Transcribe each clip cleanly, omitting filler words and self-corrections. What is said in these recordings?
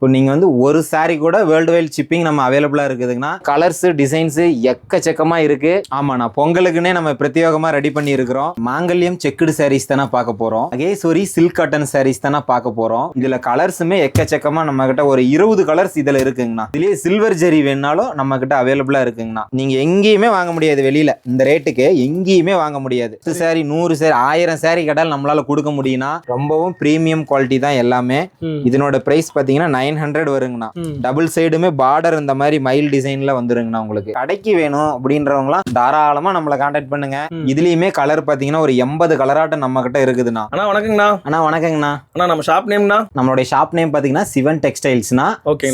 இப்போ நீங்க வந்து ஒரு saree கூட வேர்ல்டு வைட் ஷிப்பிங் நம்ம அவைலபிளா இருக்குதுங்கன்னா கலர்ஸ் டிசைன்ஸ் எக்கச்சக்கமா இருக்கு. ஆமாண்ணா, பொங்கலுக்குன்னே நம்ம பிரத்யேகமா ரெடி பண்ணி இருக்கிறோம். மாங்கல்யம் செக்குடு சாரீஸ் தானே பார்க்க போறோம். மகேஸ்வரி சில்க் காட்டன் சாரீஸ் தானே பார்க்க போறோம். இதுல கலர்ஸுமே எக்கச்சக்கமா நம்ம கிட்ட ஒரு 20 கலர்ஸ் இதுல இருக்குங்கண்ணா. இதுலயே சில்வர் ஜெரி வேணாலும் நம்ம கிட்ட அவைலபிளா இருக்குங்கண்ணா. நீங்க எங்கேயுமே வாங்க முடியாது, வெளியில இந்த ரேட்டுக்கு எங்கேயுமே வாங்க முடியாது. 10 சாரி 100 சாரி 1000 சாரி கேட்டால் நம்மளால கொடுக்க முடியும்னா ரொம்பவும் பிரீமியம் குவாலிட்டி தான் எல்லாமே. இதனோட பிரைஸ் பாத்தீங்கன்னா 900 வருங்கண்ணா. டபுள் சைடுமே பார்டர் இந்த மாதிரி மயில் டிசைன்ல வந்துருங்கண்ணா. உங்களுக்கு கடைக்கு வேணும் அப்படின்றவங்களாம் தாராளமா நம்மளை கான்டாக்ட் பண்ணுங்க. இதுலயுமே கலர் பாத்தீங்கன்னா ஒரு 80 கலராட்டம் நம்ம கிட்ட இருக்குதுண்ணா. அண்ணா வணக்கங்கண்ணா. அண்ணா வணக்கங்கண்ணா. அண்ணா நம்ம ஷாப் நேம்னா? நம்மளுடைய ஷாப் நேம் பாத்தீங்கன்னா சிவன் டெக்ஸ்டைல்ஸ்னா,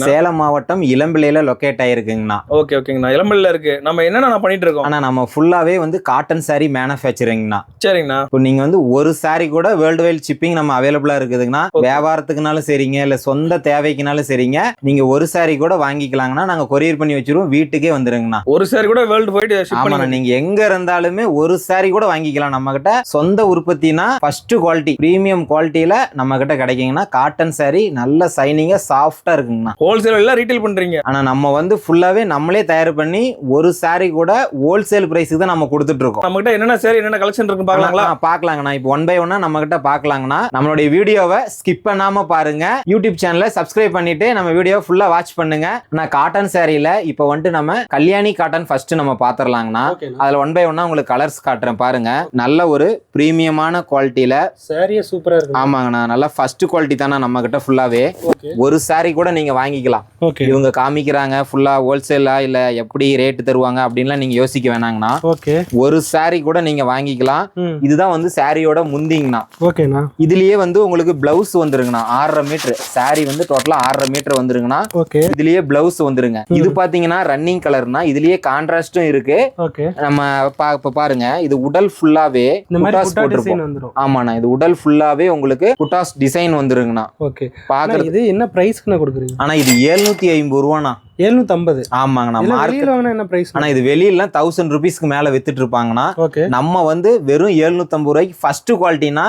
சேலம் மாவட்டம் இளம்பிள்ளையில லொகேட் ஆயிருக்குங்கண்ணா. ஓகேங்கண்ணா. இளம்பிள்ளையில இருக்கு. நம்ம என்னென்ன பண்ணிட்டு இருக்கோம்? ஆனா நம்ம ஃபுல்லாவே வந்து காட்டன் சாரி மேனுஃபேக்சரிங்ண்ணா. சரிங்கண்ணா. இப்போ நீங்க வந்து ஒரு சாரி கூட வேர்ல்டு வைட் ஷிப்பிங் நம்ம அவைலபிளா இருக்குதுங்கன்னா, வியாபாரத்துக்குனாலும் சரிங்க இல்ல சொந்த தேவைக்குனாலும் சரிங்க, நீங்க ஒரு சாரி கூட வாங்கிக்கலாங்கன்னா நாங்க கொரியர் பண்ணி வச்சிருவோம், வீட்டுக்கே வந்துருங்கண்ணா. ஒரு சாரி கூட வேர்ல்டு வைட் ஷிப் பண்ணலாம். நீங்க எங்க இருந்தாலுமே ஒரு சாரி கூட வாங்கிக்கலாம். நம்ம கிட்ட சொந்த உற்பத்தினா ஃபர்ஸ்ட் குவாலிட்டி பிரீமியம் குவாலிட்டியில நம்ம கிட்ட கிடைக்குங்கண்ணா. காட்டன் சாரி நல்ல சைனிங்கா சாஃப்டா இருக்குங்கண்ணா. ஹோல்சேல் இல்ல ரீட்டைல் பண்றீங்க? ஆனா நம்ம வந்து ஃபுல்லாவே நம்மளே தயார் பண்ணி ஒரு சாரி கூட ஹோல்சேல் பிரைஸ்க்கு தான் நம்ம கொடுத்துட்டு இருக்கோம். நம்ம கிட்ட என்னென்ன சாரி என்னென்ன கலெக்ஷன் இருக்கு பாக்கலாங்களா? பாக்கலாங்கண்ணா. இப்போ 1 by 1 நம்ம கிட்ட பாக்கலாங்கண்ணா. நம்மளுடைய வீடியோவை ஸ்கிப் பண்ணாம பாருங்க. யூடியூப் சேனலை சப்ஸ்கிரைப் பண்ணிட்டு நம்ம வீடியோ ஃபுல்லா வாட்ச் பண்ணுங்க. நான் காட்டன் சாரியில இப்போ வந்துட்டு நம்ம கல்யாணி காட்டன் ஃபர்ஸ்ட் நம்ம பாத்திரலாங்கண்ணா. அதுல 1 by 1 உங்களுக்கு கலர்ஸ் காட்டுறேன் பாருங்க. நல்ல ஒரு பிரீமியமான குவாலிட்டியில சாரியே சூப்பரா இருக்கு. ஆமாங்கண்ணா, நல்லா ஃபர்ஸ்ட் குவாலிட்டி தானே நம்ம கிட்ட ஃபுல்லாவே. ஒரு சாரி கூட நீங்க வாங்கிக்கலாம். இவங்க காமிக்கிறாங்க ஃபுல்லா ஹோல்சேலா இல்ல எப்படி ரேட் தருவாங்க அப்படின்லாம் நீங்க யோசிக்க வேணாங்கண்ணா. ஒரு சாரி கூட நீங்க வாங்கிக்கலாம். இதுதான் வந்து சாரியோட முந்திங்கண்ணா. இதுலயே வந்து உங்களுக்கு பிளவுஸ் வந்துருங்கண்ணா. 6.5 மீட்டர் சாரி வந்து டோட்டலா 6.5 மீட்டர் வந்துருங்கண்ணா. இதுலயே பிளவுஸ் வந்துருங்க. இது பாத்தீங்கன்னா ரன்னிங் கலர்னா இதுலயே கான்ட்ராஸ்டும் இருக்கு. நம்ம இப்ப பாருங்க, இது உடல் ஃபுல்லாவே புட்டாஸ் போட்டுருப்போம். ஆமாண்ணா, இது உடல் ஃபுல்லாவே உங்களுக்கு புட்டாஸ் டிசைன் வந்துருங்கண்ணா. பாக்குறது இது என்ன பிரைஸ்க்கு கொடுக்குறீங்க? ஆனா இது 750 ரூபாண்ணா. 750. ஆமாங்கண்ணா. என்ன பிரைஸ்? ஆனா இது வெளியில 1000 ரூபீஸ்க்கு மேல வித்துட்டு இருப்பாங்கண்ணா. நம்ம வந்து வெறும் 750 ரூபாய்க்கு ஃபர்ஸ்ட் குவாலிட்டினா,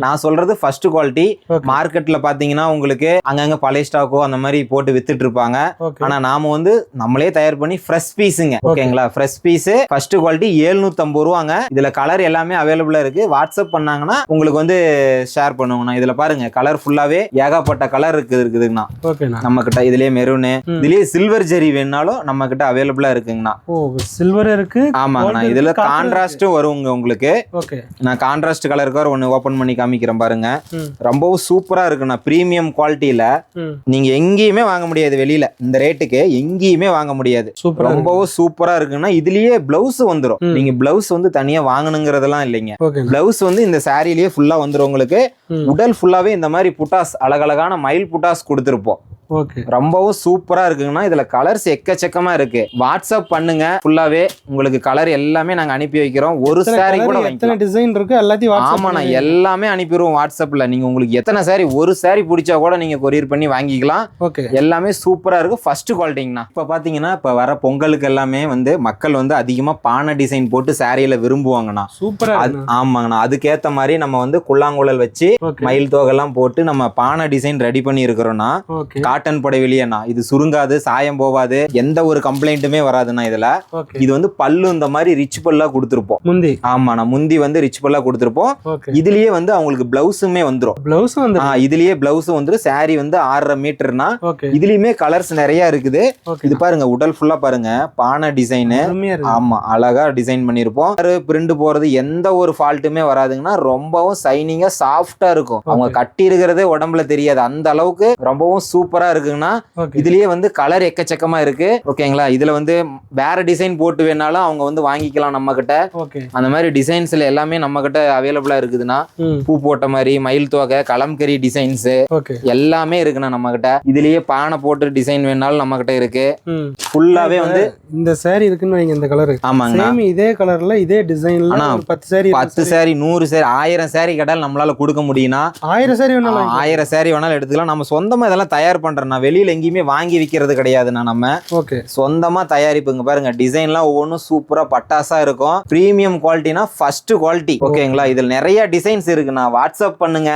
நான் சொல்றது ஃபர்ஸ்ட் குவாலிட்டி. மார்க்கெட்ல பாத்தீங்கன்னா உங்களுக்கு அங்கங்க பழைய ஸ்டாக்கோ அந்த மாதிரி போட்டு வித்துட்டு இருப்பாங்க. ஆனா நாம வந்து நம்மளே தயார் பண்ணி ஃப்ரெஷ் பீஸுங்க. ஓகேங்களா? ஃப்ரெஷ் பீஸ் ஃபர்ஸ்ட் குவாலிட்டி 750 ரூபாங்க. இதுல கலர் எல்லாமே அவைலபிளா இருக்கு. வாட்ஸ்அப் பண்ணாங்கன்னா உங்களுக்கு வந்து ஷேர் பண்ணுவோம்னா. இதுல பாருங்க கலர் ஃபுல்லாவே ஏகப்பட்ட கலர் இருக்குதுங்கண்ணா. நம்ம கிட்ட இதுலயே மெரூனு, இதுலயே சில்வர் ஜெரி வேணாலும் நம்ம கிட்ட அவைலபிளா இருக்குங்கண்ணா. சில்வர் இருக்கு. ஆமாங்கண்ணா. இதுல கான்ட்ராஸ்டும் வருங்க உங்களுக்கு. நான் கான்ட்ராஸ்ட் கலருக்கு ஒன்னு ஓபன் பண்ணி காமிக்கிறேன் பாருங்க. ரொம்பவும் சூப்பரா இருக்குண்ணா. பிரீமியம் குவாலிட்டியில நீங்க எங்கேயுமே வாங்க முடியாது, வெளியில இந்த ரேட்டுக்கு எங்கேயுமே வாங்க முடியாது. ரொம்பவும் சூப்பரா இருக்குன்னா. இதுலயே பிளவுஸ் வந்துரும். நீங்க பிளவுஸ் வந்து தனியா வாங்கணுங்கிறதெல்லாம் இல்லைங்க. பிளவுஸ் வந்து இந்த சாரிலேயே ஃபுல்லா வந்துரும் உங்களுக்கு. உடல் ஃபுல்லாவே இந்த மாதிரி புட்டாஸ் அழகழகான மயில் புட்டாஸ் கொடுத்துருப்போம். ரொம்பவும் சூப்பரா இருக்குங்கன்னா. இதுல கலர்ஸ் எக்கச்சக்கமா இருக்கு. வாட்ஸ்அப் பண்ணுங்க, ஃபுல்லாவே உங்களுக்கு கலர் எல்லாமே நாங்க அனுப்பி வைக்கிறோம். ஒரு சாரி கூட எத்தனை டிசைன் இருக்கு எல்லாத்தையும் ஆமாண்ணா எல்லாமே அனுப்பிடுவோம் வாட்ஸ்அப்ல. நீங்க உங்களுக்கு எத்தனை சாரி ஒரு சாரி பிடிச்சா கூட நீங்க கொரியர் பண்ணி வாங்கிக்கலாம். எல்லாமே சூப்பரா இருக்கு. ஃபர்ஸ்ட் குவாலிட்டிங்கண்ணா. இப்ப பாத்தீங்கன்னா இப்ப வர பொங்கலுக்கு எல்லாமே வந்து மக்கள் வந்து அதிகமா பானை டிசைன் போட்டு சாரியில விரும்புவாங்கண்ணா. சூப்பரா. ஆமாங்கண்ணா. அதுக்கேத்த மாதிரி நம்ம வந்து குள்ளாங்குழல் வச்சு மயில் தோகெல்லாம் போட்டு நம்ம பானை டிசைன் ரெடி பண்ணி இருக்கிறோம்னா. காட்டன் புடவையிலேயேண்ணா. இது சுருங்காது, சாயம் போவாது, எந்த ஒரு கம்ப்ளைண்ட்டுமே வராதுண்ணா. இதுல இது வந்து பல்லு இந்த மாதிரி ரிச் பல்லா கொடுத்துருப்போம். முந்தி ஆமாண்ணா, முந்தி வந்து ரிச் பல்லா கொடுத்துருப்போம். இதுலயே வந்து அவங்களுக்கு பிளவுஸுமே வந்துரும். இதுலயே பிளவுஸ் வந்துரும். சாரி வந்து 6.5 மீட்டர்னா. இதுலயுமே கலர்ஸ் நிறைய இருக்குது. இது பாருங்க உடல் ஃபுல்லா பாருங்க பானை டிசைன். ஆமா, அழகா டிசைன் பண்ணிருப்போம். பிரிண்ட் போறது எந்த ஒரு ஃபால்ட்டுமே வராதுங்கன்னா. ரொம்பவும் சைனிங்கா சாஃப்டா இருக்கும். அவங்க கட்டி இருக்கிறதே உடம்புல தெரியாது, அந்த அளவுக்கு ரொம்பவும் சூப்பரா இருக்குங்கன்னா. இதுலயே வந்து கலர் எக்கச்சக்கமா இருக்கு. ஓகேங்களா? இதுல வந்து வேற டிசைன் போட்டு வேணாலும் அவங்க வந்து வாங்கிக்கலாம் நம்ம கிட்ட. அந்த மாதிரி டிசைன்ஸ்ல எல்லாமே நம்ம கிட்ட அவைலபிளா இருக்குதுன்னா. பூ போட்ட மாதிரி, மயில் தோகை, கலம்கரி டிசைன்ஸ் எல்லாமே இருக்குண்ணா நம்ம கிட்ட. இதுலயே பானை போட்டு டிசைன் வேணாலும் நம்ம கிட்ட இருக்கு. ஃபுல்லாவே வந்து இந்த சாரி இருக்குன்னு வைங்க, இந்த கலர். ஆமாங்க. இதே கலர்ல இதே டிசைன்ல 10 சாரி 100 சாரி 1000 சாரி கேட்டாலும் நம்மளால கொடுக்க முடியும்னா. 1000 சாரி வேணாலும் 1000 சாரி வேணாலும் எடுத்துக்கலாம். நம்ம சொந்தமா இதெல்லாம் தயார் பண்றோம். பண்றேன், வெளியில எங்கேயுமே வாங்கி விற்கிறது கிடையாதுண்ணா. நம்ம ஓகே சொந்தமா தயாரிப்புங்க. பாருங்க டிசைன்லாம் ஒவ்வொன்றும் சூப்பரா பட்டாசா இருக்கும். பிரீமியம் குவாலிட்டினா ஃபர்ஸ்ட் குவாலிட்டி. ஓகேங்களா? இதுல நிறைய டிசைன்ஸ் இருக்குண்ணா. வாட்ஸ்அப் பண்ணுங்க,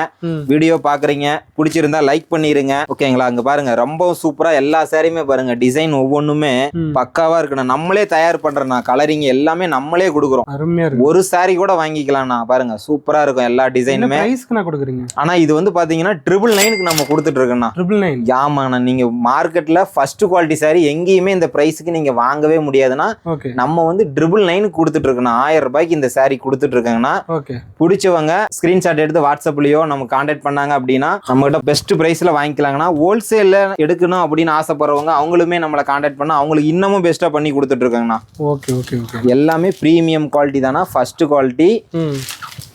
வீடியோ பாக்குறீங்க, பிடிச்சிருந்தா லைக் பண்ணிருங்க. ஓகேங்களா? அங்க பாருங்க ரொம்ப சூப்பரா எல்லா சாரியுமே பாருங்க டிசைன் ஒவ்வொன்றுமே பக்காவா இருக்குண்ணா. நம்மளே தயார் பண்றோம்ண்ணா. கலரிங் எல்லாமே நம்மளே கொடுக்குறோம். அருமையா இருக்கு. ஒரு சாரி கூட வாங்கிக்கலாம்ண்ணா. பாருங்க சூப்பரா இருக்கும் எல்லா டிசைனுமே. பிரைஸ்க்கு நான் கொடுக்குறீங்க? ஆனா இது வந்து பாத்தீங்கன்னா 999 நம்ம கொடுத்துட்டு இருக்கோம்ண்ணா. 999. ஆமாண்ணா. நீங்க மார்க்கெட்ல ஃபர்ஸ்ட் குவாலிட்டி சாரி எங்கேயுமே இந்த பிரைஸ்க்கு நீங்க வாங்கவே முடியாதுன்னா ஓகே நம்ம வந்து 999 கொடுத்துட்டு இருக்கோம். 1000 ரூபாய்க்கு இந்த சாரி கொடுத்துட்டு இருக்காங்கன்னா ஓகே பிடிச்சவங்க ஸ்கிரீன்ஷாட் எடுத்து வாட்ஸ்அப்லயோ நம்ம கான்டாக்ட் பண்ணாங்க அப்படின்னா நம்ம கிட்ட பெஸ்ட் பிரைஸ்ல வாங்கிக்கலாங்கன்னா, ஹோல்சேல்ல எடுக்கணும் அப்படின்னு ஆசைப்படுறவங்க அவங்களுமே நம்மளை கான்டாக்ட் பண்ணா அவங்களுக்கு இன்னமும் பெஸ்டா பண்ணி கொடுத்துட்டு இருக்காங்கண்ணா. Okay okay okay. எல்லாமே பிரீமியம் குவாலிட்டி தானா. ஃபர்ஸ்ட் குவாலிட்டி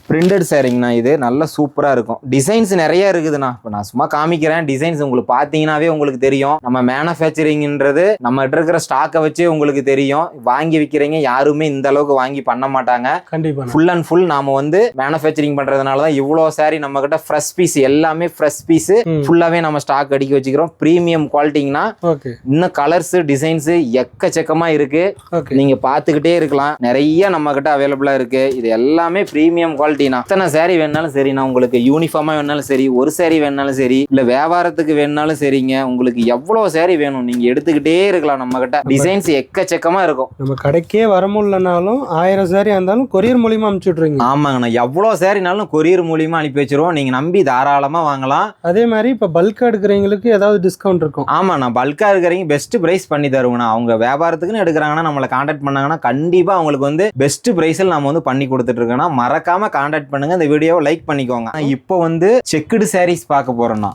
பிரிண்டட் சாரிங்கண்ணா. இது நல்லா சூப்பரா இருக்கும். டிசைன்ஸ் நிறைய இருக்குதுண்ணா. இப்போ நான் சும்மா காமிக்கிறேன். டிசைன்ஸ் உங்களுக்கு பார்த்தீங்கன்னாவே உங்களுக்கு தெரியும். நம்ம மேனுஃபேக்சரிங்ன்றது நம்ம கிட்ட இருக்கிற ஸ்டாக்கை வச்சே உங்களுக்கு தெரியும். வாங்கி விற்கிறீங்க யாருமே இந்த அளவுக்கு வாங்கி பண்ண மாட்டாங்க. கண்டிப்பா ஃபுல் அண்ட் ஃபுல் நாம வந்து மேனுஃபேக்சரிங் பண்றதுனால தான் இவ்வளோ சாரி நம்ம கிட்ட ஃப்ரெஷ் பீஸ், எல்லாமே ஃப்ரெஷ் பீஸ் ஃபுல்லாவே நம்ம ஸ்டாக் அடிக்க வச்சுக்கிறோம். பிரீமியம் குவாலிட்டிங்கன்னா ஓகே. இன்னும் கலர்ஸ் டிசைன்ஸ் எக்கச்சக்கமா இருக்கு. ஓகே. நீங்க பார்த்துக்கிட்டே இருக்கலாம். நிறைய நம்ம கிட்ட அவைலபிளா இருக்கு. இது எல்லாமே பிரீமியம் குவாலிட்டி. எத்தனை சாரி வேணாலும் சரிண்ணா. உங்களுக்கு யூனிஃபார்மா வேணாலும் சரி, ஒரு சாரி வேணாலும் சரி, இல்ல வியாபாரத்துக்கு வேணாலும் சரிங்க. உங்களுக்கு எவ்வளவு சாரி வேணும் நீங்க எடுத்துக்கிட்டே இருக்கலாம். நம்ம கிட்ட டிசைன்ஸ் எக்கச்சக்கமா இருக்கும். நம்ம கடைக்கே வர முடியலனாலும் 1000 சாரி இருந்தாலும் கொரியர் மூலியமா அனுப்பிச்சு விட்ருங்க. ஆமாங்கண்ணா. எவ்வளவு சாரினாலும் கொரியர் மூலியமா அனுப்பி வச்சிருவோம். நீங்க நம்பி தாராளமா வாங்கலாம். அதே மாதிரி இப்ப பல்கா எடுக்கிறவங்களுக்கு ஏதாவது டிஸ்கவுண்ட் இருக்கும்? ஆமாண்ணா. பல்கா இருக்கிறவங்க பெஸ்ட் பிரைஸ் பண்ணி தருவோம்ண்ணா. அவங்க வியாபாரத்துக்குன்னு எடுக்கிறாங்கன்னா நம்மளை கான்டாக்ட் பண்ணாங்கன்னா கண்டிப்பா அவங்களுக்கு வந்து பெஸ்ட் பிரைஸில் நம்ம வந்து பண்ணி கொடுத்துட்டு இருக்கோம்னா மறக்காம கான்டாக்ட் பண்ணுங்க. இந்த வீடியோவை லைக் பண்ணிக்கோங்க. இப்போ வந்து செக்குடு சாரீஸ் பார்க்க போறோம்னா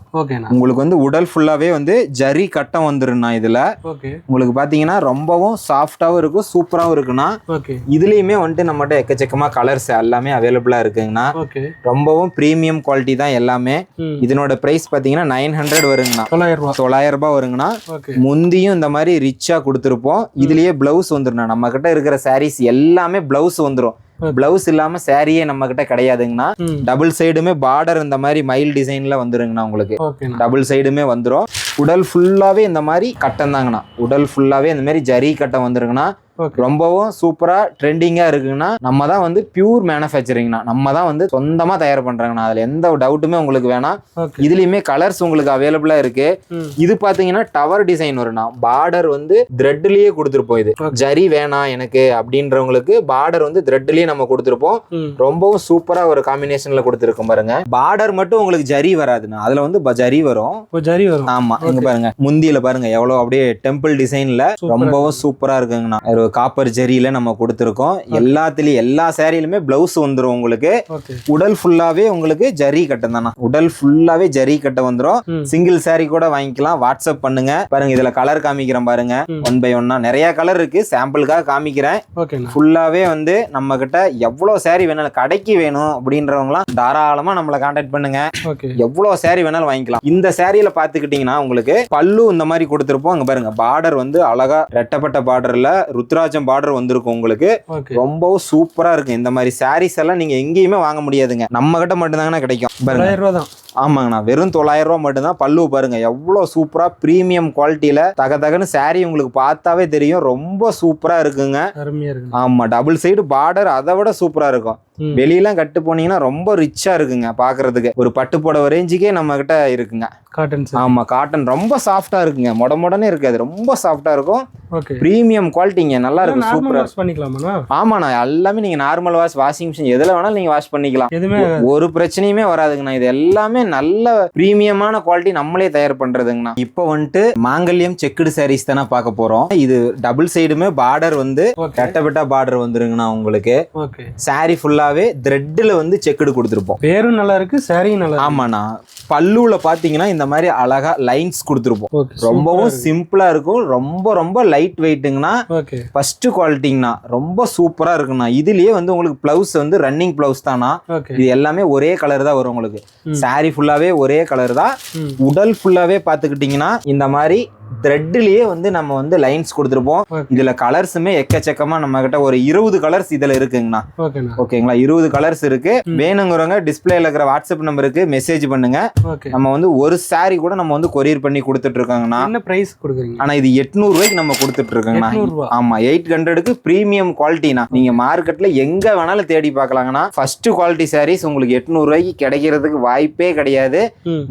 உங்களுக்கு வந்து உடல் ஃபுல்லாவே வந்து ஜரி கட்டம் வந்துருண்ணா. இதுல உங்களுக்கு பாத்தீங்கன்னா ரொம்பவும் சாஃப்டாவும் இருக்கும், சூப்பராகவும் இருக்குண்ணா. இதுலயுமே வந்துட்டு நம்மகிட்ட எக்கச்சக்கமா கலர்ஸ் எல்லாமே அவைலபிளா இருக்குங்கண்ணா. ரொம்பவும் பிரீமியம் குவாலிட்டி தான் எல்லாமே. இதனோட பிரைஸ் பாத்தீங்கன்னா 900 வருங்கண்ணா. 900 ரூபாய் வருங்கண்ணா. முந்தியும் இந்த மாதிரி ரிச்சா கொடுத்துருப்போம். இதுலயே பிளவுஸ் வந்துருண்ணா. நம்ம கிட்ட இருக்கிற சாரீஸ் எல்லாமே பிளவுஸ் வந்துரும். பிளவுஸ் இல்லாம சாரியே நம்ம கிட்ட கிடையாதுங்கண்ணா. டபுள் சைடுமே பார்டர் இந்த மாதிரி மயில் டிசைன்ல வந்துருங்கண்ணா. உங்களுக்கு டபுள் சைடுமே வந்துரும். உடல் ஃபுல்லாவே இந்த மாதிரி கட்டம் தாங்கண்ணா. உடல் ஃபுல்லாவே இந்த மாதிரி ஜரி கட்டம் வந்துருங்கண்ணா. ரொம்பவும் சூப்பரா ட்ரெண்டிங்கா இருக்குங்கன்னா நம்ம தான் வந்து பியூர் மேனுஃபேக்சரிங்னா. நம்ம தான் வந்து சொந்தமா தயார் பண்றாங்கண்ணா. அதுல எந்த டவுட்டுமே உங்களுக்கு வேணாம். இதுலயுமே கலர்ஸ் உங்களுக்கு அவைலபிளா இருக்கு. இது பாத்தீங்கன்னா டவர் டிசைன் வரும்னா. பார்டர் வந்து த்ரெட்லயே கொடுத்துருப்போம். இது ஜரி வேணாம் எனக்கு அப்படின்றவங்களுக்கு பார்டர் வந்து த்ரெட்லயே நம்ம கொடுத்துருப்போம். ரொம்பவும் சூப்பரா ஒரு காம்பினேஷன்ல கொடுத்துருக்கோம் பாருங்க. பார்டர் மட்டும் உங்களுக்கு ஜரி வராதுண்ணா. அதுல வந்து ஜரி வரும். ஆமா. இங்க பாருங்க முந்தியில பாருங்க எவ்வளவு அப்படியே டெம்பிள் டிசைன்ல ரொம்பவும் சூப்பரா இருக்குங்கண்ணா. காப்பர் ஜெரியில நம்ம கொடுத்துருக்கோம். எல்லாத்துலயும் எல்லா சாரிலுமே பிளவுஸ் வந்துரும். உங்களுக்கு உடல் ஃபுல்லாவே உங்களுக்கு ஜரி கட்டம் தானா. உடல் ஃபுல்லாவே ஜரி கட்டம் வந்துரும். சிங்கிள் சாரி கூட வாங்கிக்கலாம். வாட்ஸ்அப் பண்ணுங்க. பாருங்க இதுல கலர் காமிக்கிறேன் பாருங்க. 1 by 1 நிறைய கலர் இருக்கு. சாம்பிளுக்காக காமிக்கிறேன். ஃபுல்லாவே வந்து நம்ம கிட்ட எவ்வளவு சாரி வேணாலும் கடைக்கு வேணும் அப்படின்றவங்களாம் தாராளமா நம்மளை கான்டாக்ட் பண்ணுங்க. எவ்வளவு சாரி வேணாலும் வாங்கிக்கலாம். இந்த சாரியில பாத்துக்கிட்டீங்கன்னா உங்களுக்கு பல்லு இந்த மாதிரி கொடுத்துருப்போம். அங்க பாருங்க பார்டர் வந்து அழகா ரெட்டப்பட்ட பார்டர்ல ருத்ராஜம் பார்டர் வந்திருக்கும். உங்களுக்கு ரொம்பவும் சூப்பரா இருக்கு. இந்த மாதிரி சாரீஸ் எல்லாம் நீங்க எங்கேயுமே வாங்க முடியாதுங்க. நம்ம கிட்ட மட்டும் தாங்க கிடைக்கும். 900 ரூபா தான். ஆமாங்கண்ணா. வெறும் 900 ரூபா மட்டும்தான். பல்லு பாருங்க எவ்வளவு சூப்பரா பிரீமியம் குவாலிட்டியில தகன்னு சாரி உங்களுக்கு பார்த்தாவே தெரியும். ரொம்ப சூப்பரா இருக்குங்க. ஆமா. டபுள் சைடு பார்டர் அதை விட சூப்பரா இருக்கும். வெளியெல்லாம் கட்டு போனீங்கன்னா ரொம்ப ரிச்சா இருக்குங்க பாக்குறதுக்கு. ஒரு பட்டு புடவை ரேஞ்சுக்கே நம்ம கிட்ட இருக்குங்க. ஆமா. காட்டன் ரொம்ப சாஃப்டா இருக்குங்க. மொடனே இருக்காது. ரொம்ப சாஃப்டா இருக்கும். பிரீமியம் குவாலிட்டிங்க. நல்லா இருக்கும். சூப்பரா பண்ணிக்கலாமா? ஆமாண்ணா. எல்லாமே நீங்க நார்மல் வாஷிங் மிஷின் எதுல வேணாலும் நீங்க வாஷ் பண்ணிக்கலாம். ஒரு பிரச்சனையுமே வராதுங்கண்ணா. இது எல்லாமே நல்ல பிரீமியமான குவாலிட்டி நம்மளே தயார் பண்றதுங்கண்ணா. இப்போ வந்துட்டு மாங்கல்யம் செக்குடு சாரீஸ் தானே பார்க்க போறோம். இது டபுள் சைடுமே பார்டர் வந்து கட்டப்பட்ட பார்டர் வந்துருங்கண்ணா. உங்களுக்கு சாரி ஃபுல்லாவே த்ரெட்ல வந்து செக்குடு கொடுத்துருப்போம். பேரும் நல்லா இருக்கு, சாரியும் நல்லா. ஆமாண்ணா. பல்லுல பாத்தீங்கன்னா இந்த மாதிரி அழகா லைன்ஸ் கொடுத்துருப்போம். ரொம்பவும் சிம்பிளா இருக்கும். ரொம்ப ரொம்ப லைட் வெயிட்டுங்கண்ணா. ஃபர்ஸ்ட் குவாலிட்டிங்கண்ணா. ரொம்ப சூப்பரா இருக்குண்ணா. இதுலயே வந்து உங்களுக்கு பிளவுஸ் வந்து ரன்னிங் பிளவுஸ் தானா. இது எல்லாமே ஒரே கலர் தான் வரும். உங்களுக்கு சாரி ஃபுல்லாவே ஒரே கலர் தான். உடல் ஃபுல்லாவே பாத்துக்கிட்டீங்கன்னா இந்த மாதிரி த்ரெட்லயே வந்து நம்ம வந்து லைன்ஸ் கொடுத்துருப்போம். இதுல கலர்ஸுமே எக்கச்சக்கமா நம்ம கிட்ட ஒரு 20 கலர்ஸ் இதுல இருக்குங்கண்ணா. ஓகேங்களா, 20 கலர்ஸ் இருக்கு. வேணுங்கிறவங்க டிஸ்பிளேல இருக்கிற வாட்ஸ்அப் நம்பருக்கு மெசேஜ் பண்ணுங்க. நம்ம வந்து ஒரு சாரி கூட நம்ம வந்து கொரியர் பண்ணி கொடுத்துட்டு இருக்காங்கண்ணா. என்ன பிரைஸ் கொடுக்குறீங்க? ஆனா இது 800 ரூபாய்க்கு நம்ம கொடுத்துட்டு இருக்கோங்கண்ணா. ஆமா, 800க்கு பிரீமியம் குவாலிட்டினா. நீங்க மார்க்கெட்ல எங்க வேணாலும் தேடி பார்க்கலாங்கண்ணா. ஃபர்ஸ்ட் குவாலிட்டி சாரீஸ் உங்களுக்கு 800 ரூபாய்க்கு கிடைக்கிறதுக்கு வாய்ப்பே கிடையாது.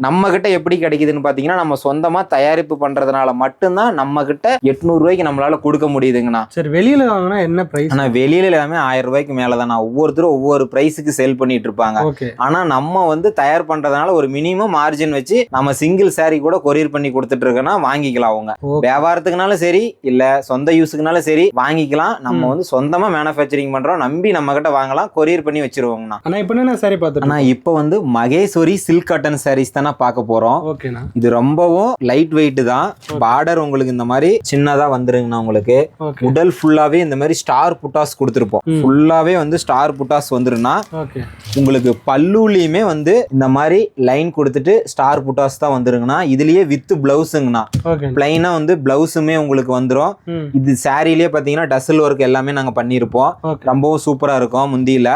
நம்ம கிட்ட எப்படி கிடைக்குதுன்னு பாத்தீங்கன்னா, நம்ம சொந்தமா தயாரிப்பு பண்றதுனால மட்டும்தான் நம்ம கிட்ட 800 ரூபாய்க்கு நம்மளால கொடுக்க முடியுதுங்கண்ணா. சரி, வெளியில வாங்கினா என்ன பிரைஸ்? ஆனா வெளியில எல்லாமே 1000 ரூபாய்க்கு மேலதான். ஒவ்வொருத்தரும் ஒவ்வொரு பிரைஸுக்கு சேல் பண்ணிட்டு இருப்பாங்க. ஆனா நம்ம வந்து தயார் பண்றதுனால ஒரு மினிமம் மார்ஜின் வச்சு நம்ம சிங்கிள் சாரி கூட கொரியர் பண்ணி கொடுத்துட்டு இருக்கோம்னா வாங்கிக்கலாம். அவங்க வியாபாரத்துக்குனாலும் சரி இல்ல சொந்த யூஸுக்குனாலும் சரி வாங்கிக்கலாம். நம்ம வந்து சொந்தமா மேனுஃபேக்சரிங் பண்றோம், நம்பி நம்ம கிட்ட வாங்கலாம், கொரியர் பண்ணி வச்சிருவோங்கண்ணா. ஆனா இப்போ என்ன சாரி பார்த்துட்டு? ஆனா இப்போ வந்து மகேஸ்வரி சில்க் காட்டன் சாரீஸ் தானே பார்க்க போறோம். ஓகேண்ணா. இது ரொம்பவும் லைட் வெயிட் தான். பார்டர் உங்களுக்கு இந்த மாதிரி சின்னதா வந்துருங்கண்ணா. உங்களுக்கு உடல் ஃபுல்லாவே இந்த மாதிரி ஸ்டார் புட்டாஸ் கொடுத்துருப்போம். ஃபுல்லாவே வந்து ஸ்டார் புட்டாஸ் வந்துருன்னா உங்களுக்கு பல்லுலயுமே வந்து இந்த மாதிரி லைன் கொடுத்துட்டு ஸ்டார் புட்டாஸ் தான் வந்துருங்கண்ணா. இதுலயே வித் பிளவுஸுங்கண்ணா. பிளைனா வந்து பிளவுஸுமே உங்களுக்கு வந்துரும். இது சாரிலேயே பாத்தீங்கன்னா டசல் ஒர்க் எல்லாமே நாங்க பண்ணிருப்போம். ரொம்பவும் சூப்பரா இருக்கும். முந்தியில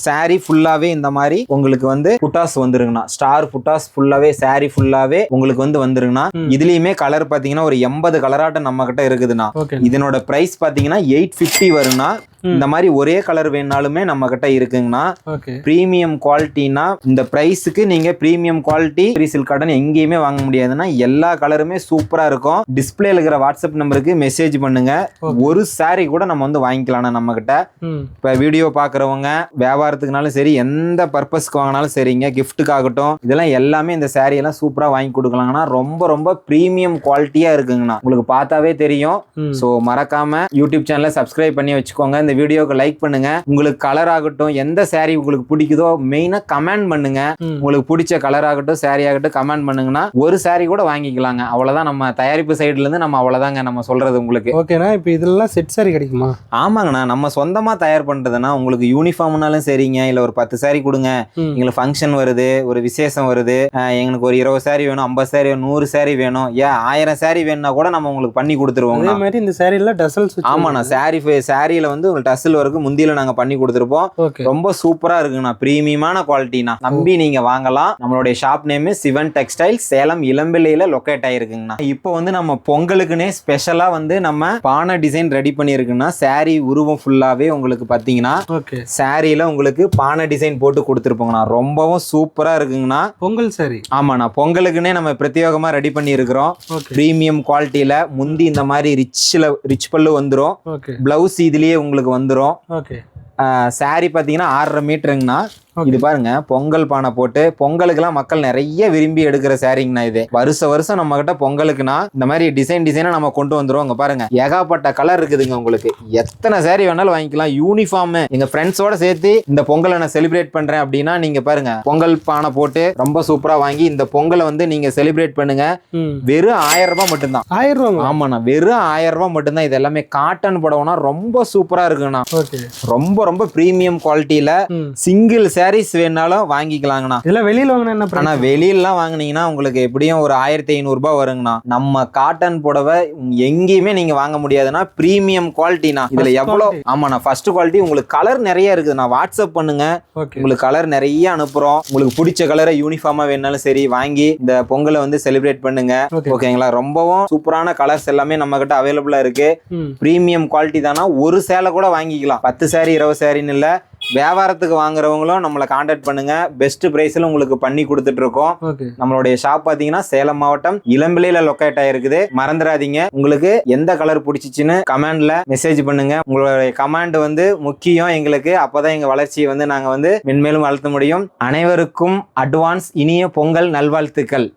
சாரி ஃபுல்லாவே இந்த மாதிரி உங்களுக்கு வந்து புட்டாஸ் வந்துருங்கண்ணா. ஸ்டார் புட்டாஸ் ஃபுல்லாவே சாரி ஃபுல்லாவே உங்களுக்கு வந்து வந்துருங்கண்ணா. இதுலயுமே கலர் பாத்தீங்கன்னா ஒரு 80 கலராட்டம் நம்ம கிட்ட இருக்குதுண்ணா. இதனோட பிரைஸ் பாத்தீங்கன்னா 850 வரும்னா. இந்த மாதிரி ஒரே கலர் வேணாலுமே நம்ம கிட்ட இருக்குங்கண்ணா. பிரீமியம் குவாலிட்டினா இந்த பிரைஸுக்கு நீங்க பிரீமியம் குவாலிட்டி சில்க் காட்டன் எங்கேயுமே வாங்க முடியாதுன்னா. எல்லா கலருமே சூப்பரா இருக்கும். டிஸ்பிளேல இருக்கிற வாட்ஸ்அப் நம்பருக்கு மெசேஜ் பண்ணுங்க. ஒரு சாரி கூட நம்ம வந்து வாங்கிக்கலாம் நம்ம கிட்ட. இப்ப வீடியோ பாக்குறவங்க வியாபாரத்துக்குனாலும் சரி எந்த பர்பஸ்க்கு வாங்கினாலும் சரிங்க, கிஃப்ட்டுக்கு ஆகட்டும், இதெல்லாம் எல்லாமே இந்த சாரி எல்லாம் சூப்பரா வாங்கி கொடுக்கலாங்கன்னா. ரொம்ப ரொம்ப பிரீமியம் குவாலிட்டியா இருக்குங்கண்ணா. உங்களுக்கு பார்த்தாவே தெரியும். சோ மறக்காம யூடியூப் சேனலை சப்ஸ்கிரைப் பண்ணி வச்சுக்கோங்க. இந்த வீடியோக்கு லைக் பண்ணுங்க. உங்களுக்கு கலர் ஆகட்டும், எந்த சாரி உங்களுக்கு பிடிக்குதோ மெயினா கமெண்ட் பண்ணுங்க. உங்களுக்கு பிடிச்ச கலர் ஆகட்டும் சாரி ஆகட்டும் கமெண்ட் பண்ணுங்கன்னா ஒரு சாரி கூட வாங்கிக்கலாங்க. அவ்வளவுதான். நம்ம தயாரிப்பு சைடுல இருந்து நம்ம அவ்வளவுதாங்க நம்ம சொல்றது உங்களுக்கு. ஓகேண்ணா. இப்போ இதெல்லாம் செட் சாரி கிடைக்குமா? ஆமாங்கண்ணா, நம்ம சொந்தமா தயார் பண்றதுன்னா உங்களுக்கு யூனிஃபார்ம்னாலும் சரிங்க, இல்ல ஒரு 10 சாரி கொடுங்க, எங்களுக்கு ஃபங்க்ஷன் வருது, ஒரு விசேஷம் வருது, எங்களுக்கு ஒரு 20 சாரி வேணும், 50 சாரி வேணும், 100 சாரி வேணும், 1000 சாரி வேணும்னா கூட நம்ம உங்களுக்கு பண்ணி கொடுத்துருவோம். அதே மாதிரி இந்த சாரில டசல்ஸ். ஆமாண்ணா, சாரியில வந்து டசல் வரைக்கும் முந்தியில நாங்க பண்ணி கொடுத்துருப்போம். ரொம்ப சூப்பரா இருக்குண்ணா. பிரீமியமான குவாலிட்டினா நம்பி நீங்க வாங்கலாம். நம்மளுடைய shop name Sivan textile, Salem இளம்பிள்ளையில லொகேட் ஆயிருக்குங்கண்ணா. இப்போ வந்து நம்ம பொங்கலுக்குன்னே ஸ்பெஷலா வந்து நம்ம பானை டிசைன் ரெடி பண்ணிருக்குன்னா. சாரி உருவம் ஃபுல்லாவே உங்களுக்கு பாத்தீங்கன்னா சாரியில உங்களுக்கு பானை டிசைன் போட்டு கொடுத்துருப்போங்கண்ணா. ரொம்பவும் சூப்பரா இருக்குங்கண்ணா. பொங்கல் சாரி. ஆமாண்ணா, பொங்கலுக்குன்னே நம்ம பிரத்யேகமா ரெடி பண்ணி இருக்கிறோம். பிரீமியம் குவாலிட்டியில முந்தி இந்த மாதிரி ரிச் பல்லு வந்துரும். பிளவுஸ் இதுலயே உங்களுக்கு வந்துரும். சாரி பாத்தீங்கன்னா 6.5 மீட்டருங்கண்ணா. இது பாருங்க, பொங்கல் பானை போட்டு பொங்கலுக்குலாம் மக்கள் நிறைய விரும்பி எடுக்கிற சாரிங்கண்ணா. இது வருஷம் நம்ம கிட்ட பொங்கலுக்குனா இந்த மாதிரி டிசைனா நம்ம கொண்டு வந்துரும். அங்க பாருங்க ஏகாப்பட்ட கலர் இருக்குதுங்க. உங்களுக்கு எத்தனை சாரி வேணாலும் வாங்கிக்கலாம். யூனிஃபார்ம் எங்க ஃப்ரெண்ட்ஸோட சேர்த்து இந்த பொங்கலை நான் செலிப்ரேட் பண்றேன் அப்படின்னா நீங்க பாருங்க பொங்கல் பானை போட்டு ரொம்ப சூப்பரா வாங்கி இந்த பொங்கலை வந்து நீங்க செலிப்ரேட் பண்ணுங்க. வெறும் 1000 ரூபாய் மட்டும்தான். 1000 ரூபாய்? ஆமாண்ணா, வெறும் 1000 ரூபாய் மட்டும்தான். இது எல்லாமே காட்டன் புடவைனா ரொம்ப சூப்பரா இருக்குங்கண்ணா. ரொம்ப ரொம்ப பிரீமியம் குவாலிட்டியில சிங்கிள் சாரீஸ் வேணாலும் வாங்கிக்கலாங்கண்ணா. இதெல்லாம் வெளியில வாங்கினா என்ன? ஆனா வெளியிலாம் வாங்கினீங்கன்னா உங்களுக்கு எப்படியும் ஒரு 1500 ரூபாய் வருங்கண்ணா. நம்ம காட்டன் புடவை எங்கேயுமே நீங்க வாங்க முடியாதுன்னா. பிரீமியம் குவாலிட்டினா இதுல எவ்வளவு. ஆமாண்ணா, ஃபர்ஸ்ட் குவாலிட்டி. உங்களுக்கு கலர் நிறைய இருக்குது. நான் வாட்ஸ்அப் பண்ணுங்க, உங்களுக்கு கலர் நிறைய அனுப்புறோம். உங்களுக்கு பிடிச்ச கலரை யூனிஃபார்மா வேணாலும் சரி வாங்கி இந்த பொங்கலை வந்து செலிப்ரேட் பண்ணுங்க. ஓகேங்களா? ரொம்பவும் சூப்பரான கலர்ஸ் எல்லாமே நம்ம கிட்ட அவைலபிளா இருக்கு. பிரீமியம் குவாலிட்டி தானா. ஒரு சேலை கூட வாங்கிக்கலாம். 10 சாரி 20 சாரின்னு இல்ல. வியாபாரத்துக்கு வாங்குறவங்களும் நம்மளை கான்டாக்ட் பண்ணுங்க. பெஸ்ட் பிரைஸ்ல உங்களுக்கு பண்ணி கொடுத்துட்டு இருக்கோம். நம்மளுடைய ஷாப் பாத்தீங்கன்னா சேலம் மாவட்டம் இளம்பிள்ளையில லொக்கேட் ஆயிருக்குது. மறந்துடாதீங்க. உங்களுக்கு எந்த கலர் பிடிச்சிச்சுன்னு கமெண்ட்ல மெசேஜ் பண்ணுங்க. உங்களுடைய கமெண்ட் வந்து முக்கியம் எங்களுக்கு. அப்பதான் எங்க வளர்ச்சியை வந்து நாங்க வந்து மென்மேலும் வளர்த்த முடியும். அனைவருக்கும் அட்வான்ஸ் இனிய பொங்கல் நல்வாழ்த்துக்கள்.